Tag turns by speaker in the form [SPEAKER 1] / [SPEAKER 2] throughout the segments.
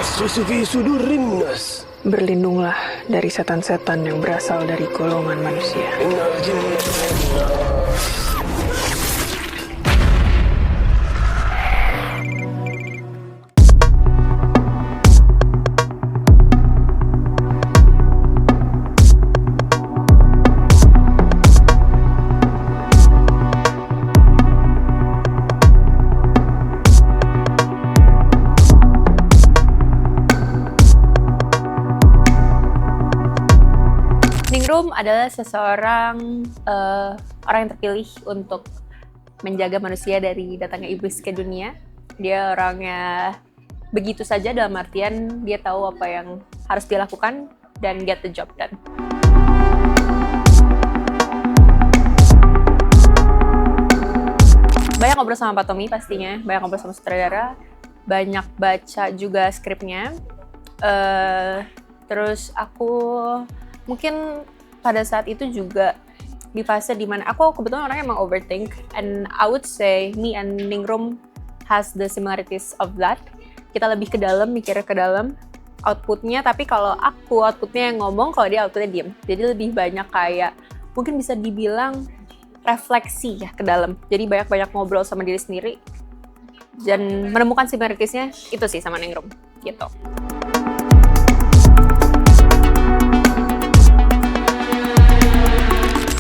[SPEAKER 1] Sufi sudurin nas.
[SPEAKER 2] Berlindunglah dari setan-setan yang berasal dari golongan manusia.
[SPEAKER 1] Innal jinnata
[SPEAKER 3] Ningrum adalah seseorang orang yang terpilih untuk menjaga manusia dari datangnya iblis ke dunia. Dia orangnya begitu saja, dalam artian dia tahu apa yang harus dia lakukan dan get the job done. Banyak ngobrol sama Pak Tommy pastinya, banyak ngobrol sama sutradara, banyak baca juga skripnya. Terus aku mungkin pada saat itu juga di fase dimana aku kebetulan orangnya emang overthink, and I would say me and Ningrum has the similarities of that. Kita lebih ke dalam, mikirnya ke dalam outputnya, tapi kalau aku outputnya yang ngomong, kalau dia outputnya diem. Jadi lebih banyak kayak mungkin bisa dibilang refleksi ya ke dalam. Jadi banyak-banyak ngobrol sama diri sendiri dan menemukan similarities-nya itu sih sama Ningrum gitu.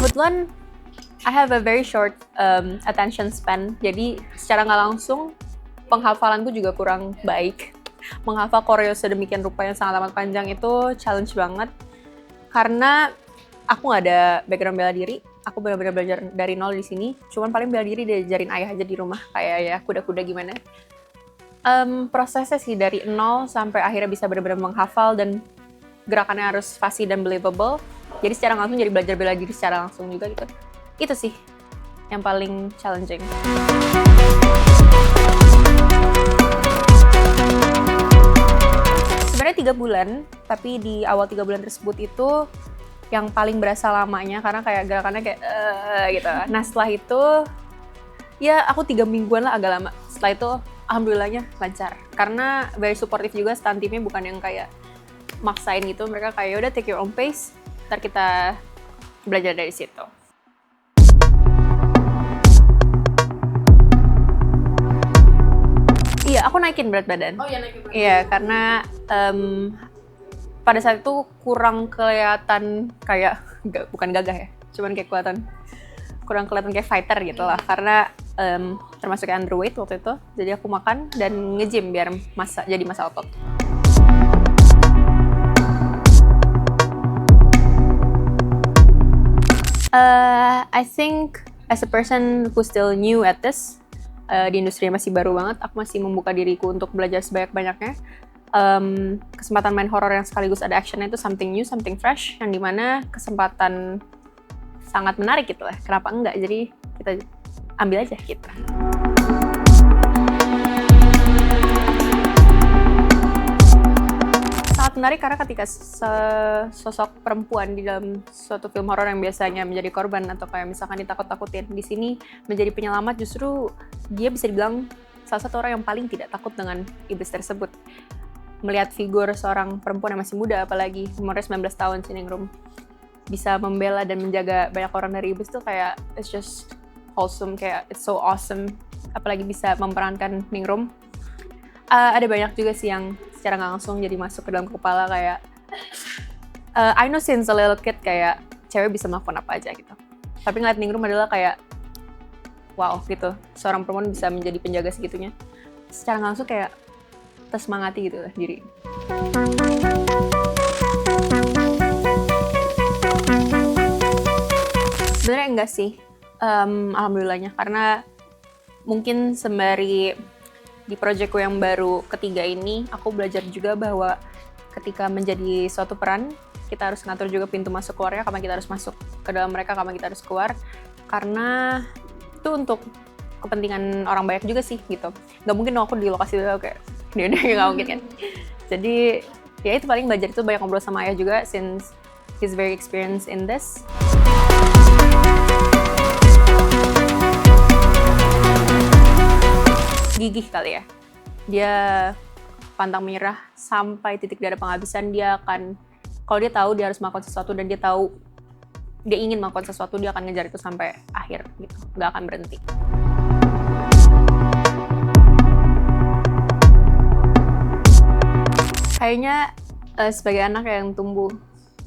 [SPEAKER 3] Kebetulan I have a very short attention span, jadi secara nggak langsung penghafalanku juga kurang baik. Menghafal koreo sedemikian rupa yang sangat amat panjang itu challenge banget, karena aku nggak ada background bela diri. Aku benar-benar belajar dari nol di sini. Cuman paling bela diri diajarin ayah aja di rumah, kayak ya kuda-kuda gimana. Prosesnya sih dari nol sampai akhirnya bisa benar-benar menghafal dan gerakannya harus fasih dan believable. Jadi secara langsung jadi belajar bela diri secara langsung juga gitu. Itu sih yang paling challenging. Sebenarnya 3 bulan, tapi di awal 3 bulan tersebut itu yang paling berasa lamanya karena kayak gerakannya kayak gitu. Nah setelah itu ya aku 3 mingguan lah agak lama. Setelah itu alhamdulillahnya lancar. Karena very supportive juga, stunt teamnya bukan yang kayak maksain gitu. Mereka kayak udah take your own pace. Ntar kita belajar dari situ. Iya, aku naikin berat badan.
[SPEAKER 4] Oh iya, naikin berat badan.
[SPEAKER 3] Iya, karena pada saat itu kurang kelihatan kayak, bukan gagah ya, cuman kayak kurang kelihatan kayak fighter gitu lah. Karena termasuk underweight waktu itu, jadi aku makan dan nge-gym biar jadi massa otot. I think as a person who still new at this, di industri masih baru banget, aku masih membuka diriku untuk belajar sebanyak-banyaknya. Kesempatan main horor yang sekaligus ada actionnya itu something new, something fresh, yang dimana kesempatan sangat menarik gitu lah. Kenapa enggak? Jadi kita ambil aja gitu. Sangat menarik karena ketika sosok perempuan di dalam suatu film horor yang biasanya menjadi korban atau kayak misalkan ditakut-takutin, di sini menjadi penyelamat, justru dia bisa dibilang salah satu orang yang paling tidak takut dengan iblis tersebut. Melihat figur seorang perempuan yang masih muda, apalagi umurnya 19 tahun, si Ningrum, bisa membela dan menjaga banyak orang dari iblis tuh kayak it's just wholesome, kayak it's so awesome. Apalagi bisa memerankan Ningrum. Ada banyak juga sih yang secara nggak langsung jadi masuk ke dalam kepala kayak I know since a little kid kayak cewek bisa melakukan apa aja gitu. Tapi ngeliat Ningrum adalah kayak wow gitu, seorang perempuan bisa menjadi penjaga segitunya. Secara nggak langsung kayak tersemangati gitu lah diri. Sebenarnya enggak sih, alhamdulillahnya, karena mungkin sembari di proyekku yang baru ketiga ini, aku belajar juga bahwa ketika menjadi suatu peran, kita harus ngatur juga pintu masuk keluarnya, kapan kita harus masuk ke dalam mereka, kapan kita harus keluar. Karena itu untuk kepentingan orang banyak juga sih gitu. Gak mungkin aku di lokasi itu kayak dia gak mungkin kan. Jadi ya itu paling belajar itu banyak ngobrol sama ayah juga, since he's very experienced in this. Gigih kali ya. Dia pantang menyerah sampai titik dia ada penghabisan. Dia akan, kalau dia tahu dia harus melakukan sesuatu dan dia tahu dia ingin melakukan sesuatu, dia akan ngejar itu sampai akhir gitu, nggak akan berhenti. Kayaknya sebagai anak yang tumbuh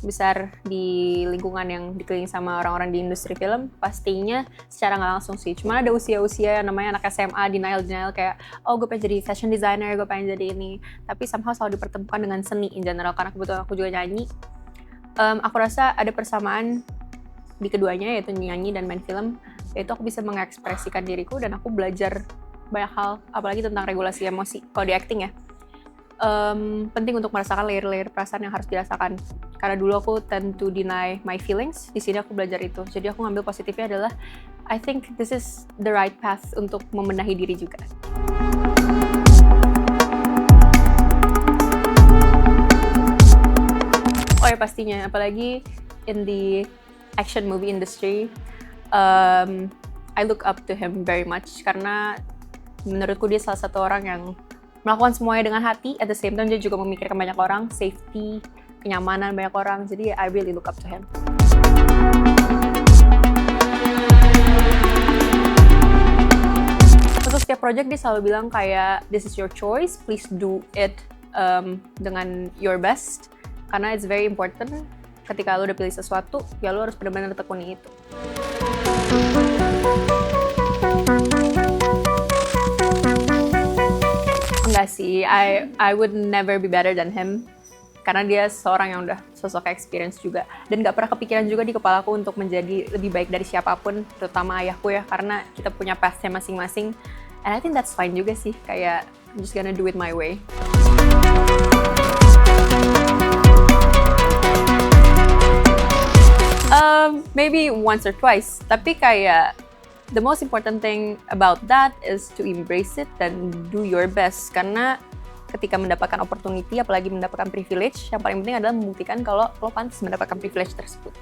[SPEAKER 3] besar di lingkungan yang dikelilingi sama orang-orang di industri film, pastinya secara nggak langsung sih. Cuma ada usia-usia yang namanya anak SMA, denial kayak, oh gue pengen jadi fashion designer, gue pengen jadi ini. Tapi somehow selalu dipertemukan dengan seni in general, karena kebetulan aku juga nyanyi. Aku rasa ada persamaan di keduanya, yaitu nyanyi dan main film, yaitu aku bisa mengekspresikan diriku dan aku belajar banyak hal, apalagi tentang regulasi emosi. Kalau di acting ya, penting untuk merasakan layer-layer perasaan yang harus dirasakan. Karena dulu aku tend to deny my feelings, di sini aku belajar itu. Jadi aku ngambil positifnya adalah, I think this is the right path untuk membenahi diri juga. Oh ya pastinya, apalagi in the action movie industry, I look up to him very much karena menurutku dia salah satu orang yang melakukan semuanya dengan hati, at the same time dia juga memikirkan banyak orang, safety, kenyamanan banyak orang, jadi I really look up to him. Untuk setiap project dia selalu bilang kayak, this is your choice, please do it dengan your best, karena it's very important. Ketika lo udah pilih sesuatu, ya lo harus benar-benar tekuni itu. Enggak sih, I would never be better than him. Karena dia seorang yang udah sosok experience juga. Dan gak pernah kepikiran juga di kepalaku untuk menjadi lebih baik dari siapapun, terutama ayahku ya, karena kita punya path-nya masing-masing. And I think that's fine juga sih, kayak I'm just gonna do it my way. Maybe once or twice, tapi kayak the most important thing about that is to embrace it dan do your best. Karena ketika mendapatkan opportunity, apalagi mendapatkan privilege, yang paling penting adalah membuktikan kalau lo pantas mendapatkan privilege tersebut.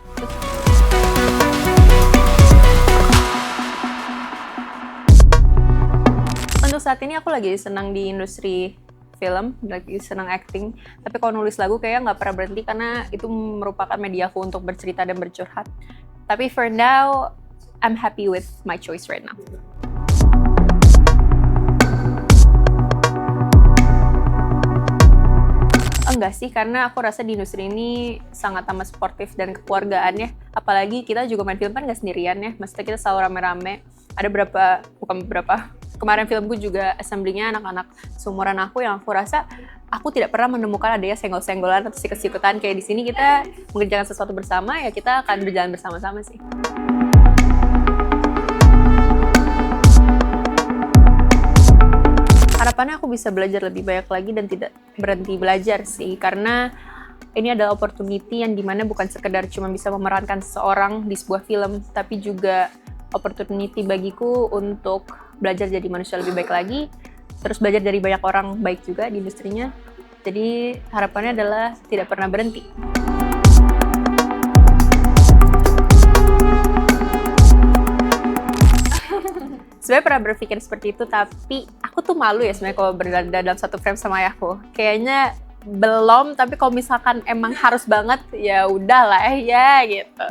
[SPEAKER 3] Untuk saat ini aku lagi senang di industri film, lagi senang acting, tapi kalau nulis lagu kayaknya nggak pernah berhenti karena itu merupakan mediaku untuk bercerita dan bercurhat. Tapi for now, I'm happy with my choice right now. Enggak sih, karena aku rasa di industri ini sangat amat sportif dan kekeluargaan ya. Apalagi kita juga main film kan nggak sendirian ya, maksudnya kita selalu rame-rame. Ada kemarin filmku juga assembly-nya anak-anak seumuran aku yang aku rasa aku tidak pernah menemukan adanya senggol-senggolan atau sikut-sikutan. Kayak di sini kita mengerjakan sesuatu bersama, ya kita akan berjalan bersama-sama sih. Harapannya aku bisa belajar lebih banyak lagi dan tidak berhenti belajar sih, karena ini adalah opportunity yang dimana bukan sekedar cuma bisa memerankan seseorang di sebuah film, tapi juga opportunity bagiku untuk belajar jadi manusia lebih baik lagi, terus belajar dari banyak orang baik juga di industrinya. Jadi harapannya adalah tidak pernah berhenti. Sebenarnya pernah berpikir seperti itu, tapi aku tuh malu ya sebenarnya kalau berada dalam satu frame sama ayahku. Kayaknya belum, tapi kalau misalkan emang harus banget, ya udahlah ya gitu.